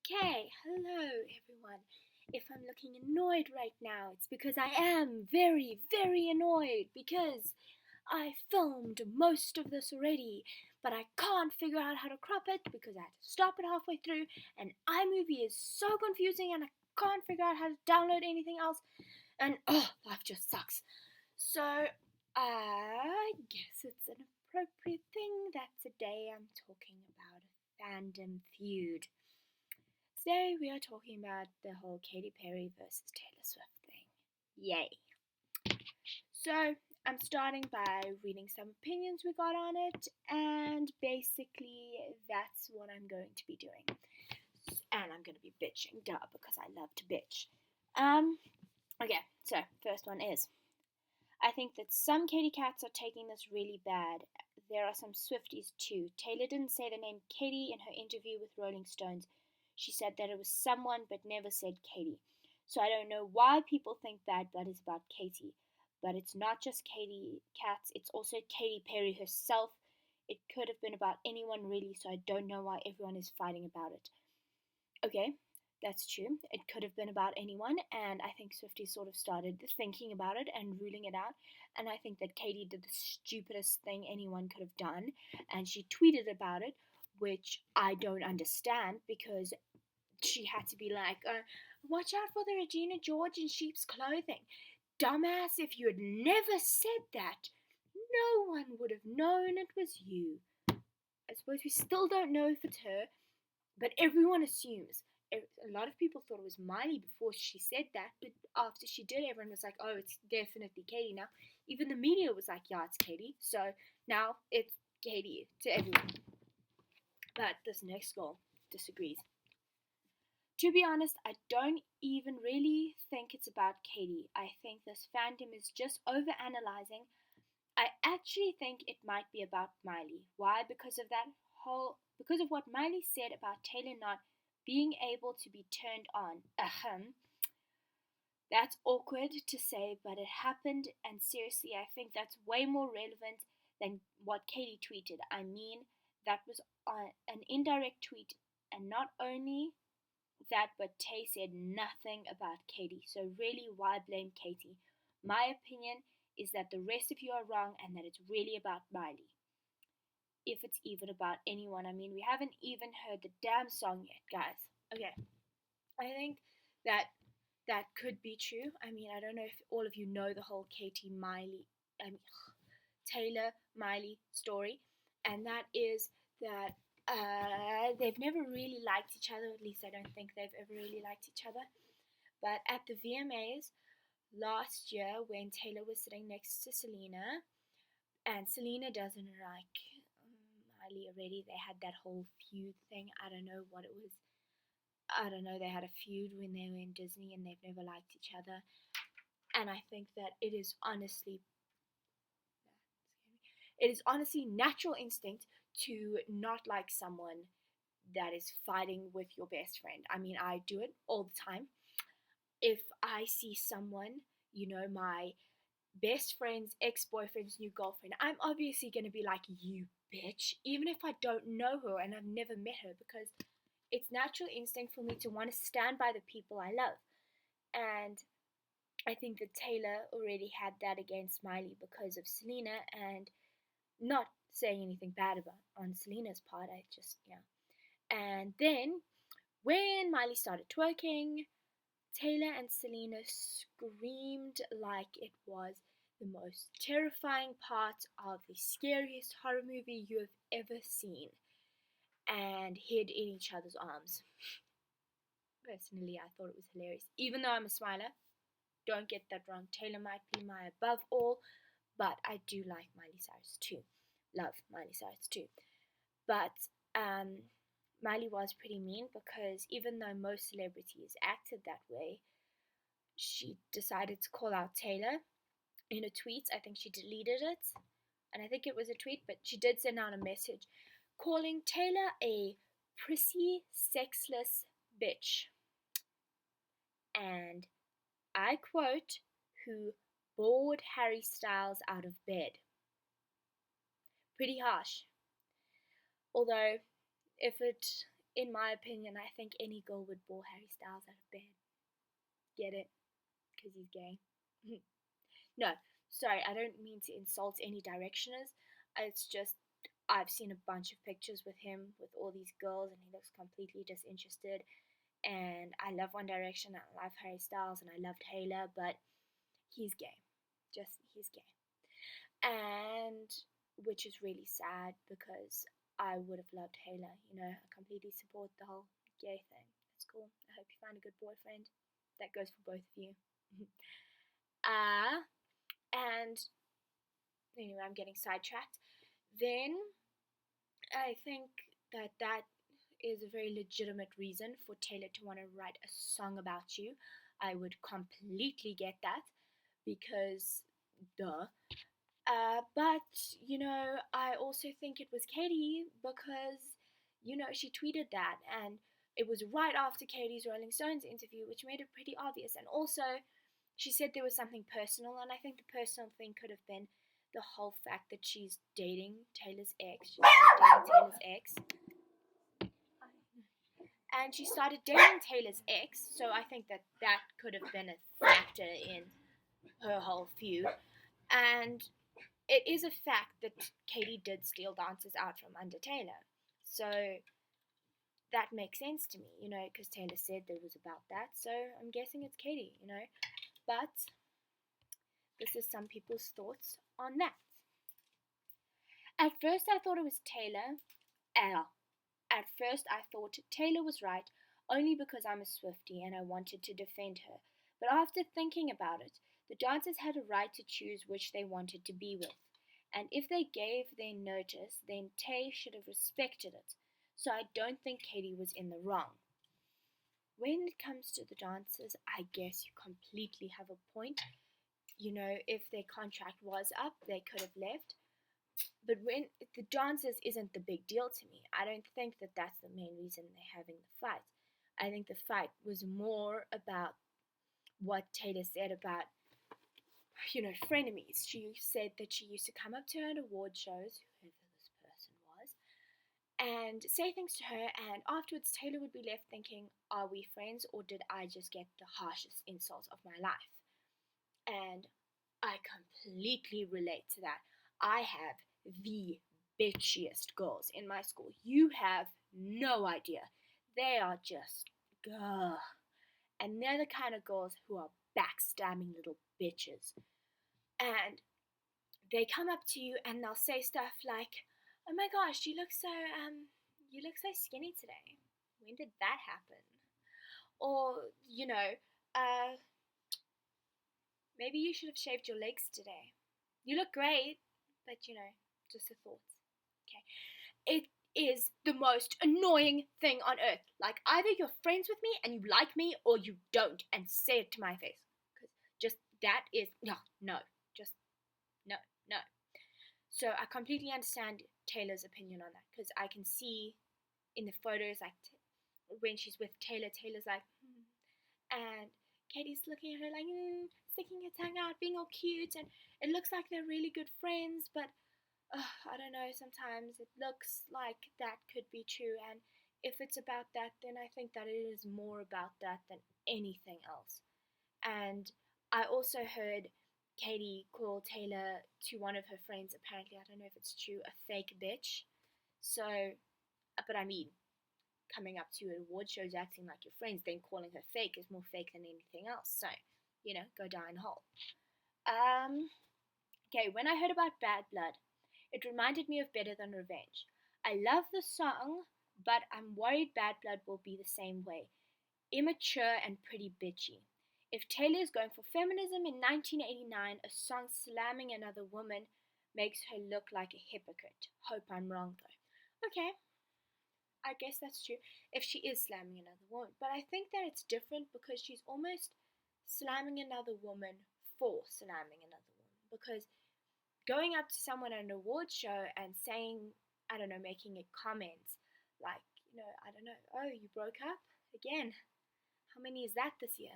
Okay, hello everyone. If I'm looking annoyed right now, it's because I am very, very annoyed because I filmed most of this already, but I can't figure out how to crop it because I had to stop it halfway through, and iMovie is so confusing and I can't figure out how to download anything else, and life just sucks. So, I guess it's an appropriate thing that today I'm talking about a fandom feud. Today we are talking about the whole Katy Perry versus Taylor Swift thing. Yay. So I'm starting by reading some opinions we got on it, and basically that's what I'm going to be doing. And I'm going to be bitching, duh, because I love to bitch. Okay, so first one is I think that some Katy cats are taking this really bad. There are some Swifties too. Taylor didn't say the name Katy in her interview with Rolling Stones. She said that it was someone but never said Katy. So I don't know why people think Bad Blood is about Katy. But it's not just Katy cats, it's also Katy Perry herself. It could have been about anyone really, so I don't know why everyone is fighting about it. Okay, that's true. It could have been about anyone, and I think Swifty sort of started thinking about it and ruling it out. And I think that Katy did the stupidest thing anyone could have done, and she tweeted about it, which I don't understand because she had to be like, watch out for the Regina George in sheep's clothing. Dumbass, if you had never said that, no one would have known it was you. I suppose we still don't know if it's her, but everyone assumes. A lot of people thought it was Miley before she said that, but after she did, everyone was like, oh, it's definitely Katy now. Even the media was like, yeah, it's Katy. So now it's Katy to everyone. But this next girl disagrees. To be honest, I don't even really think it's about Katy. I think this fandom is just overanalyzing. I actually think it might be about Miley. Why? Because of what Miley said about Taylor not being able to be turned on. That's awkward to say, but it happened, and seriously, I think that's way more relevant than what Katy tweeted. I mean, that was an indirect tweet, and not only that, but Tay said nothing about Katy, so really, why blame Katy? My opinion is that the rest of you are wrong and that it's really about Miley. If it's even about anyone. I mean, we haven't even heard the damn song yet, guys. Okay. I think that could be true. I mean, I don't know if all of you know the whole Taylor Miley story, and that is that they've never really liked each other. At least I don't think they've ever really liked each other. But at the VMAs last year, when Taylor was sitting next to Selena, and Selena doesn't like Miley already, they had that whole feud thing. I don't know what it was. I don't know, they had a feud when they were in Disney and they've never liked each other. And I think that it is honestly natural instinct to not like someone that is fighting with your best friend. I mean, I do it all the time. If I see someone, my best friend's ex-boyfriend's new girlfriend, I'm obviously going to be like, you bitch, even if I don't know her and I've never met her, because it's natural instinct for me to want to stand by the people I love. And I think that Taylor already had that against Miley because of Selena, and not saying anything bad about on Selena's part. I just, yeah. And then when Miley started twerking, Taylor and Selena screamed like it was the most terrifying part of the scariest horror movie you have ever seen, and hid in each other's arms. Personally, I thought it was hilarious. Even though I'm a smiler, don't get that wrong. Taylor might be my above all, but I do like Miley Cyrus too. Love Miley Cyrus too. But Miley was pretty mean because even though most celebrities acted that way, she decided to call out Taylor in a tweet. I think she deleted it, and I think it was a tweet, but she did send out a message calling Taylor a prissy, sexless bitch. And I quote, who bored Harry Styles out of bed. Pretty harsh. Although, if it in my opinion, I think any girl would bore Harry Styles out of bed. Get it? Because he's gay. No, sorry, I don't mean to insult any directioners. It's just I've seen a bunch of pictures with him with all these girls, and he looks completely disinterested. And I love One Direction, I love Harry Styles, and I love Taylor, but he's gay. Just, he's gay. And which is really sad because I would have loved Taylor. You know, I completely support the whole gay thing. It's cool. I hope you find a good boyfriend. That goes for both of you. And anyway, I'm getting sidetracked. Then I think that is a very legitimate reason for Taylor to want to write a song about you. I would completely get that because, duh. But, you know, I also think it was Katy because, you know, she tweeted that and it was right after Katy's Rolling Stones interview, which made it pretty obvious. And also, she said there was something personal, and I think the personal thing could have been the whole fact that she's dating Taylor's ex. She started dating Taylor's ex. And she started dating Taylor's ex, so I think that could have been a factor in her whole feud. And it is a fact that Katy did steal dancers out from under Taylor. So that makes sense to me, you know, because Taylor said there was about that. So I'm guessing it's Katy, you know. But this is some people's thoughts on that. At first I thought it was Taylor. At first I thought Taylor was right only because I'm a Swiftie and I wanted to defend her. But after thinking about it, the dancers had a right to choose which they wanted to be with. And if they gave their notice, then Tay should have respected it. So I don't think Katy was in the wrong. When it comes to the dancers, I guess you completely have a point. You know, if their contract was up, they could have left. But when the dancers isn't the big deal to me. I don't think that that's the main reason they're having the fight. I think the fight was more about what Taylor said about, you know, frenemies. She said that she used to come up to her at award shows, whoever this person was, and say things to her, and afterwards Taylor would be left thinking, are we friends or did I just get the harshest insult of my life? And I completely relate to that. I have the bitchiest girls in my school. You have no idea. They are just, gah. And they're the kind of girls who are backstabbing little bitches. And they come up to you and they'll say stuff like, oh my gosh, you look so skinny today. When did that happen? Or, you know, maybe you should have shaved your legs today. You look great, but, you know, just a thought. Okay. It is the most annoying thing on earth. Like, either you're friends with me and you like me or you don't, and say it to my face. Because just that is, no. Just, no. So I completely understand Taylor's opinion on that. Because I can see in the photos, like, when she's with Taylor, Taylor's like, and Katy's looking at her like, sticking her tongue out, being all cute, and it looks like they're really good friends, but I don't know, sometimes it looks like that could be true, and if it's about that, then I think that it is more about that than anything else. And I also heard Katy call Taylor to one of her friends, apparently, I don't know if it's true, a fake bitch. So, but I mean, coming up to award shows acting like your friends, then calling her fake is more fake than anything else. So, you know, go die in a hole. Okay, when I heard about Bad Blood, it reminded me of Better Than Revenge. I love the song, but I'm worried Bad Blood will be the same way. Immature and pretty bitchy. If Taylor is going for feminism in 1989, a song slamming another woman makes her look like a hypocrite. Hope I'm wrong though. Okay, I guess that's true if she is slamming another woman. But I think that it's different because she's almost slamming another woman for slamming another woman. Because going up to someone at an award show and saying, I don't know, making a comment like, you know, I don't know, oh, you broke up again. How many is that this year?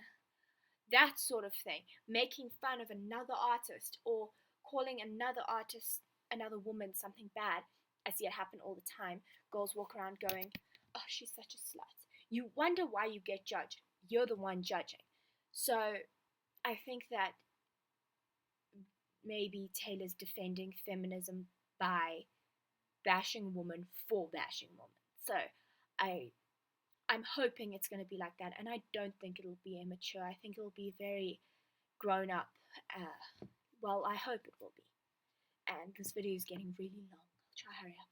That sort of thing. Making fun of another artist or calling another artist, another woman, something bad. I see it happen all the time. Girls walk around going, oh, she's such a slut. You wonder why you get judged. You're the one judging. So I think that maybe Taylor's defending feminism by bashing women for bashing women. So I I'm hoping it's going to be like that, and I don't think it'll be immature. I think it'll be very grown up. Well, I hope it will be. And this video is getting really long. I'll try hurry up.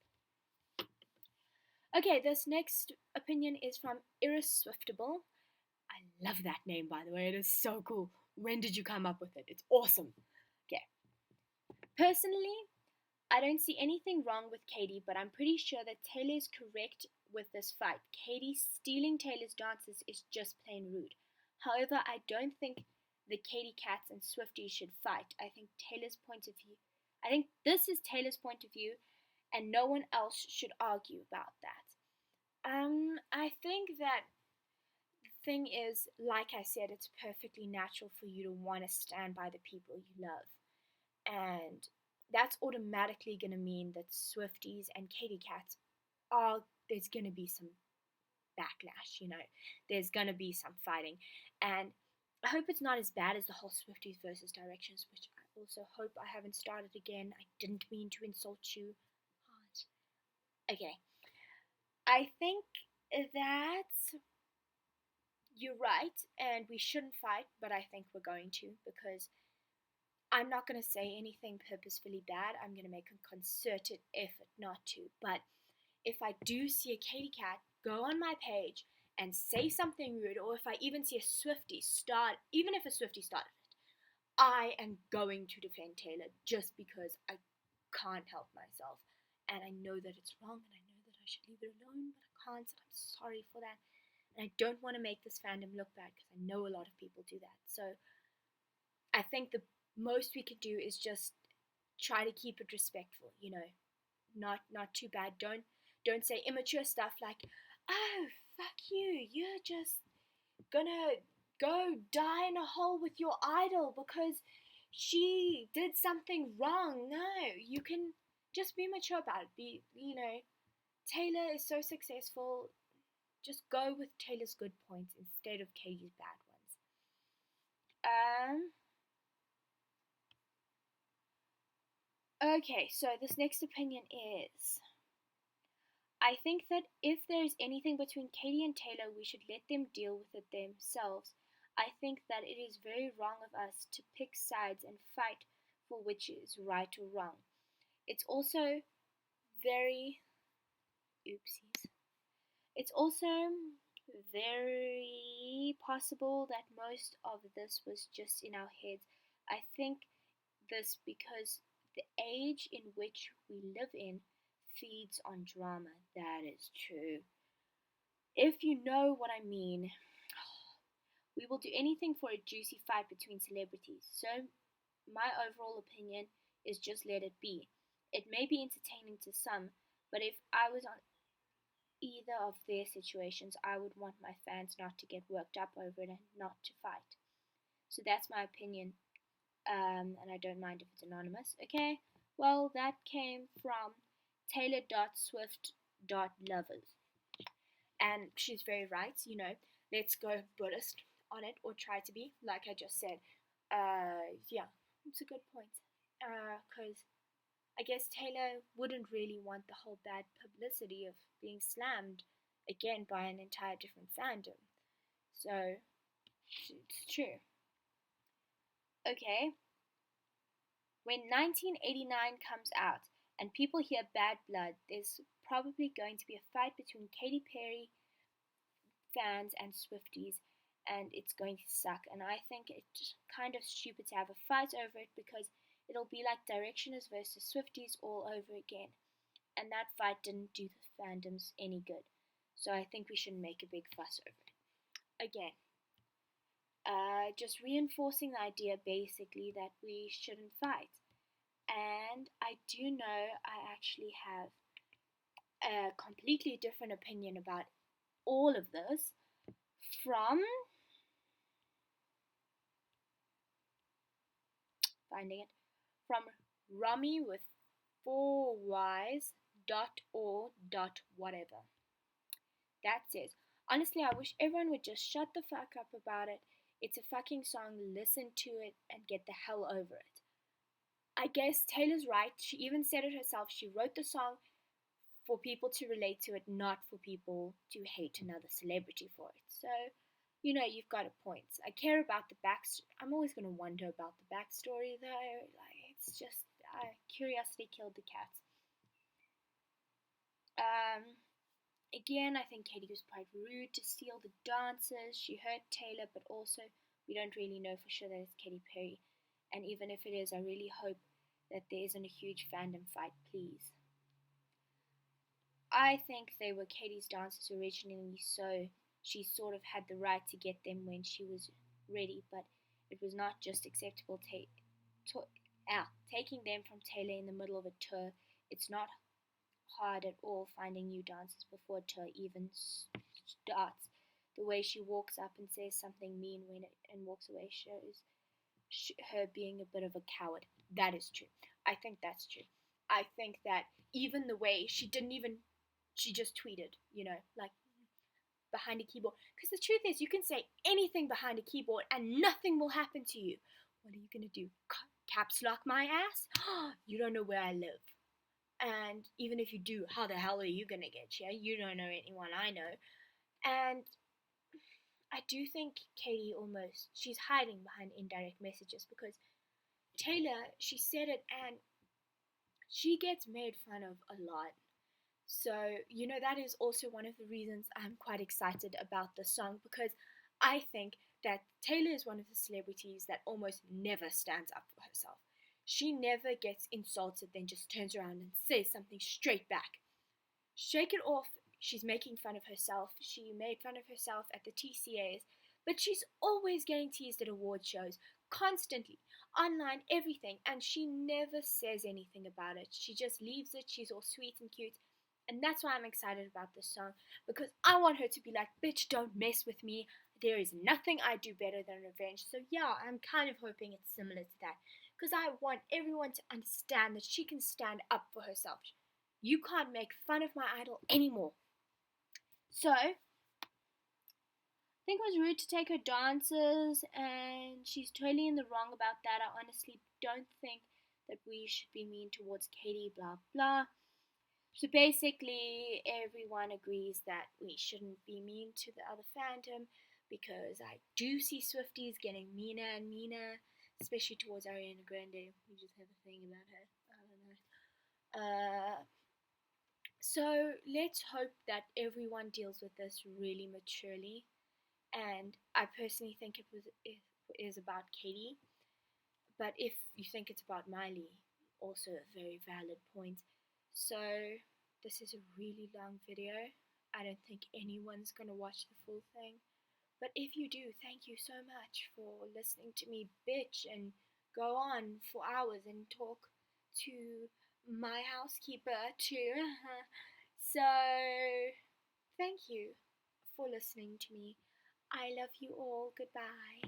Okay, this next opinion is from Irreswiftable. I love that name, by the way. It is so cool. When did you come up with it? It's awesome. Okay. Personally, I don't see anything wrong with Katy, but I'm pretty sure that Taylor is correct with this fight. Katy stealing Taylor's dances is just plain rude. However, I don't think the Katy Cats and Swifties should fight. I think this is Taylor's point of view, and no one else should argue about that. I think that the thing is, like I said, it's perfectly natural for you to want to stand by the people you love. And that's automatically going to mean that Swifties and Katy Cats there's going to be some backlash, there's going to be some fighting. And I hope it's not as bad as the whole Swifties versus Directions, which I also hope I haven't started again. I didn't mean to insult you. Okay. I think that you're right, and we shouldn't fight, but I think we're going to, because I'm not going to say anything purposefully bad. I'm going to make a concerted effort not to. But if I do see a Katy Cat, go on my page and say something rude, or if I even see a Swiftie even if a Swiftie started it, I am going to defend Taylor just because I can't help myself. And I know that it's wrong, and I know that I should leave it alone, but I can't, and I'm sorry for that. And I don't want to make this fandom look bad, because I know a lot of people do that. So I think the most we could do is just try to keep it respectful, not too bad. Don't say immature stuff like, oh, fuck you, you're just gonna go die in a hole with your idol because she did something wrong. No, you can just be mature about it. Taylor is so successful. Just go with Taylor's good points instead of Katy's bad ones. Okay, so this next opinion is, I think that if there is anything between Katy and Taylor, we should let them deal with it themselves. I think that it is very wrong of us to pick sides and fight for which is right or wrong. It's also very very possible that most of this was just in our heads. I think this because the age in which we live in feeds on drama. That is true. If you know what I mean, we will do anything for a juicy fight between celebrities. So, my overall opinion is just let it be. It may be entertaining to some, but if I was on either of their situations, I would want my fans not to get worked up over it and not to fight. So that's my opinion, and I don't mind if it's anonymous. Okay, well, that came from Taylor.Swift.Lovers. And she's very right, let's go Buddhist on it, or try to be, like I just said. Yeah, it's a good point. Because I guess Taylor wouldn't really want the whole bad publicity of being slammed again by an entire different fandom. So, it's true. Okay. When 1989 comes out and people hear Bad Blood, there's probably going to be a fight between Katy Perry fans and Swifties, and it's going to suck. And I think it's kind of stupid to have a fight over it, because it'll be like Directioners versus Swifties all over again. And that fight didn't do the fandoms any good. So I think we shouldn't make a big fuss over it. Again, just reinforcing the idea basically that we shouldn't fight. And I do know I actually have a completely different opinion about all of this from Rummy with 4 Ys .or .whatever. That's it. Honestly, I wish everyone would just shut the fuck up about it. It's a fucking song, listen to it and get the hell over it. I guess Taylor's right. She even said it herself. She wrote the song for people to relate to it, not for people to hate another celebrity for it. So, you've got a point. I care about the backstory. I'm always going to wonder about the backstory, though. Like, it's just curiosity killed the cat. Um, Again, I think Katy was quite rude to steal the dancers. She hurt Taylor, but also we don't really know for sure that it's Katy Perry. And even if it is, I really hope that there isn't a huge fandom fight, please. I think they were Katy's dancers originally, so she sort of had the right to get them when she was ready, but it was not just acceptable taking them from Taylor in the middle of a tour. It's not hard at all finding new dancers before a tour even starts. The way she walks up and says something mean and walks away shows her being a bit of a coward. That is true. I think that's true. I think that even the way she just tweeted, like behind a keyboard. Because the truth is, you can say anything behind a keyboard and nothing will happen to you. What are you going to do? Caps lock my ass? You don't know where I live. And even if you do, how the hell are you going to get here? You don't know anyone I know. And I do think Katy she's hiding behind indirect messages because Taylor, she said it and she gets made fun of a lot. So, that is also one of the reasons I'm quite excited about the song because I think that Taylor is one of the celebrities that almost never stands up for herself. She never gets insulted, then just turns around and says something straight back. Shake it off. She's making fun of herself. She made fun of herself at the TCAs, but she's always getting teased at award shows, constantly, online, everything, and she never says anything about it. She just leaves it. She's all sweet and cute. And that's why I'm excited about this song, because I want her to be like, bitch, don't mess with me. There is nothing I do better than revenge. So yeah, I'm kind of hoping it's similar to that, because I want everyone to understand that she can stand up for herself. You can't make fun of my idol anymore. So, I think it was rude to take her dances, and she's totally in the wrong about that. I honestly don't think that we should be mean towards Katy, blah blah. So basically, everyone agrees that we shouldn't be mean to the other fandom because I do see Swifties getting meaner and meaner, especially towards Ariana Grande. We just have a thing about her. I don't know. So let's hope that everyone deals with this really maturely. And I personally think it is about Katy. But if you think it's about Miley, also a very valid point. So this is a really long video. I don't think anyone's gonna watch the full thing. But if you do, thank you so much for listening to me bitch and go on for hours and talk to my housekeeper too. So thank you for listening to me. I love you all. Goodbye.